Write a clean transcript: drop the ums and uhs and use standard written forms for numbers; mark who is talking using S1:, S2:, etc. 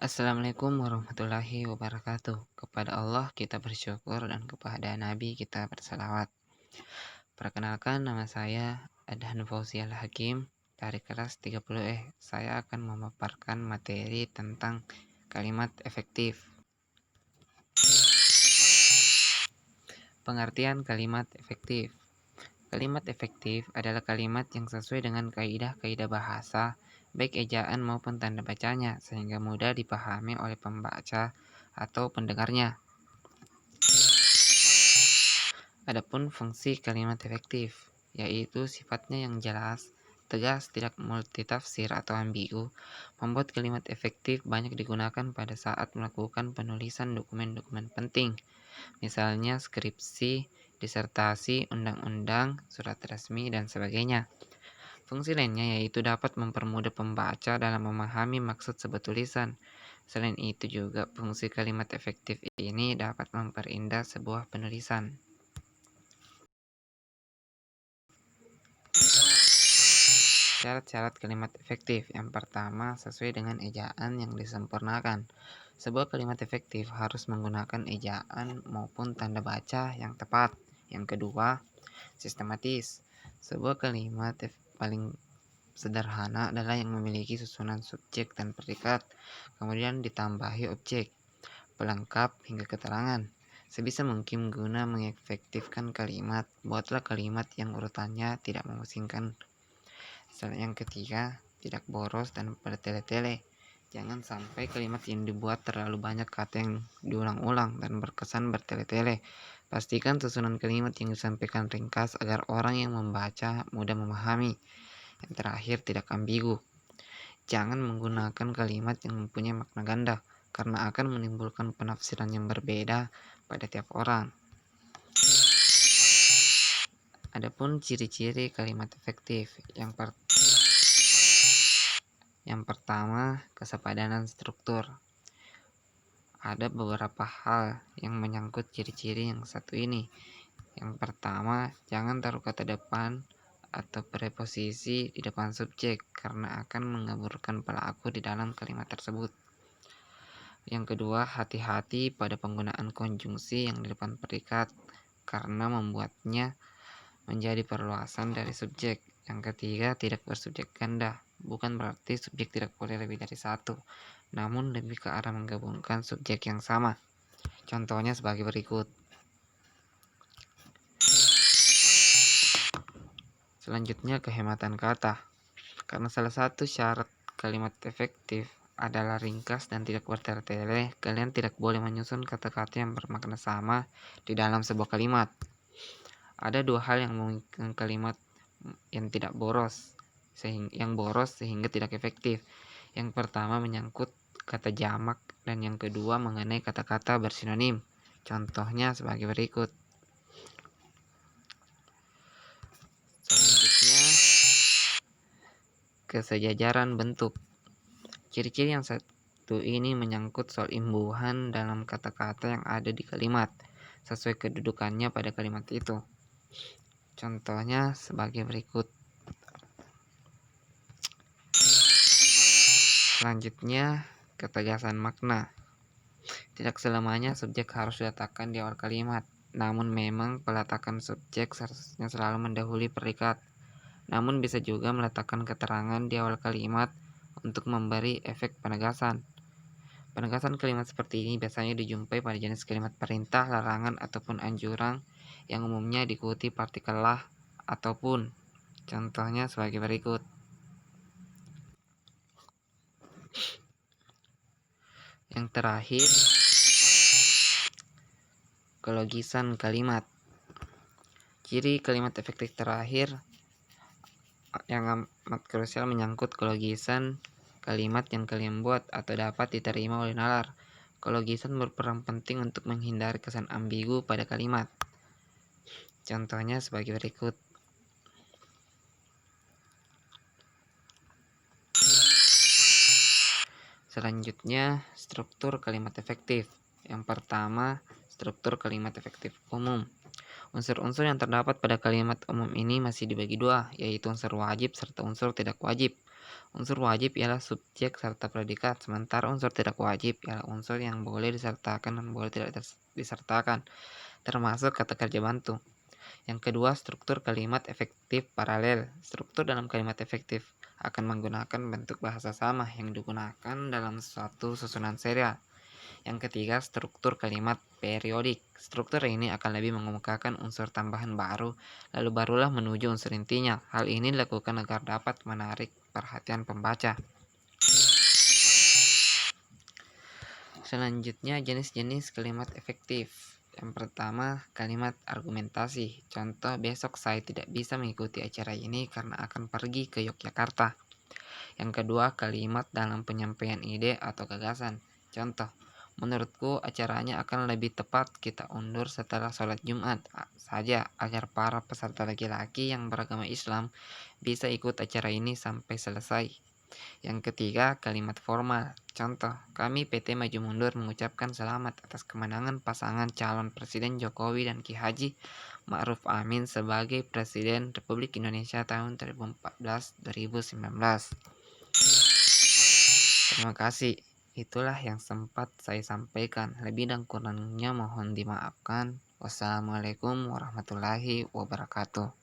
S1: Assalamualaikum warahmatullahi wabarakatuh. Kepada Allah kita bersyukur dan kepada Nabi kita bersalawat. Perkenalkan, nama saya Adhan Fauzial Hakim dari kelas 30E. Saya akan memaparkan materi tentang kalimat efektif. Pengertian kalimat efektif. Kalimat efektif adalah kalimat yang sesuai dengan kaidah-kaidah bahasa, baik ejaan maupun tanda bacanya, sehingga mudah dipahami oleh pembaca atau pendengarnya. Adapun fungsi kalimat efektif, yaitu sifatnya yang jelas, tegas, tidak multitafsir atau ambigu, membuat kalimat efektif banyak digunakan pada saat melakukan penulisan dokumen-dokumen penting, misalnya skripsi, disertasi, undang-undang, surat resmi, dan sebagainya. Fungsi lainnya yaitu dapat mempermudah pembaca dalam memahami maksud sebuah tulisan. Selain itu juga fungsi kalimat efektif ini dapat memperindah sebuah penulisan. Syarat-syarat kalimat efektif. Yang pertama, sesuai dengan ejaan yang disempurnakan. Sebuah kalimat efektif harus menggunakan ejaan maupun tanda baca yang tepat. Yang kedua, sistematis. Sebuah kalimat paling sederhana adalah yang memiliki susunan subjek dan predikat, kemudian ditambahi objek, pelengkap hingga keterangan. Sebisa mungkin guna mengefektifkan kalimat, buatlah kalimat yang urutannya tidak memusingkan. Yang ketiga, tidak boros dan bertele-tele. Jangan sampai kalimat yang dibuat terlalu banyak kata yang diulang-ulang dan berkesan bertele-tele. Pastikan susunan kalimat yang disampaikan ringkas agar orang yang membaca mudah memahami. Yang terakhir, tidak ambigu. Jangan menggunakan kalimat yang mempunyai makna ganda, karena akan menimbulkan penafsiran yang berbeda pada tiap orang. Adapun ciri-ciri kalimat efektif. Yang pertama, kesepadanan struktur. Ada beberapa hal yang menyangkut ciri-ciri yang satu ini. Yang pertama, jangan taruh kata depan atau preposisi di depan subjek karena akan mengaburkan pelaku di dalam kalimat tersebut. Yang kedua, hati-hati pada penggunaan konjungsi yang di depan predikat karena membuatnya menjadi perluasan dari subjek. Yang ketiga, tidak bersubjek ganda. Bukan berarti subjek tidak boleh lebih dari satu, namun lebih ke arah menggabungkan subjek yang sama. Contohnya sebagai berikut. Selanjutnya, kehematan kata. Karena salah satu syarat kalimat efektif adalah ringkas dan tidak bertele-tele, kalian tidak boleh menyusun kata-kata yang bermakna sama di dalam sebuah kalimat. Ada dua hal yang memungkinkan kalimat yang tidak boros, sehingga tidak efektif. Yang pertama menyangkut kata jamak dan yang kedua mengenai kata-kata bersinonim. Contohnya sebagai berikut. Selanjutnya, kesejajaran bentuk. Ciri-ciri yang satu ini menyangkut soal imbuhan dalam kata-kata yang ada di kalimat, sesuai kedudukannya pada kalimat itu. Contohnya sebagai berikut. Selanjutnya, ketegasan makna. Tidak selamanya subjek harus diletakkan di awal kalimat, namun memang peletakan subjek seharusnya selalu mendahului predikat. Namun bisa juga meletakkan keterangan di awal kalimat untuk memberi efek penegasan. Penegasan kalimat seperti ini biasanya dijumpai pada jenis kalimat perintah, larangan, ataupun anjuran yang umumnya diikuti partikel lah ataupun. Contohnya sebagai berikut. Yang terakhir, kelogisan kalimat. Ciri kalimat efektif terakhir yang amat krusial menyangkut kelogisan kalimat yang kalian buat atau dapat diterima oleh nalar. Kelogisan berperan penting untuk menghindari kesan ambigu pada kalimat. Contohnya sebagai berikut. Selanjutnya, struktur kalimat efektif. Yang pertama, struktur kalimat efektif umum. Unsur-unsur yang terdapat pada kalimat umum ini masih dibagi dua, yaitu unsur wajib serta unsur tidak wajib. Unsur wajib ialah subjek serta predikat, sementara unsur tidak wajib ialah unsur yang boleh disertakan dan boleh tidak disertakan, termasuk kata kerja bantu. Yang kedua, struktur kalimat efektif paralel. Struktur dalam kalimat efektif akan menggunakan bentuk bahasa sama yang digunakan dalam suatu susunan serial. Yang ketiga, struktur kalimat periodik. Struktur ini akan lebih mengemukakan unsur tambahan baru, lalu barulah menuju unsur intinya. Hal ini dilakukan agar dapat menarik perhatian pembaca. Selanjutnya, jenis-jenis kalimat efektif. Yang pertama, kalimat argumentasi. Contoh, besok saya tidak bisa mengikuti acara ini karena akan pergi ke Yogyakarta. Yang kedua, kalimat dalam penyampaian ide atau gagasan. Contoh, menurutku acaranya akan lebih tepat kita undur setelah sholat Jumat saja agar para peserta laki-laki yang beragama Islam bisa ikut acara ini sampai selesai. Yang ketiga, kalimat formal. Contoh, kami PT Maju Mundur mengucapkan selamat atas kemenangan pasangan calon Presiden Jokowi dan Ki Haji Ma'ruf Amin sebagai Presiden Republik Indonesia tahun 2014-2019. Terima kasih. Itulah yang sempat saya sampaikan. Lebih dan kurangnya mohon dimaafkan. Wassalamualaikum warahmatullahi wabarakatuh.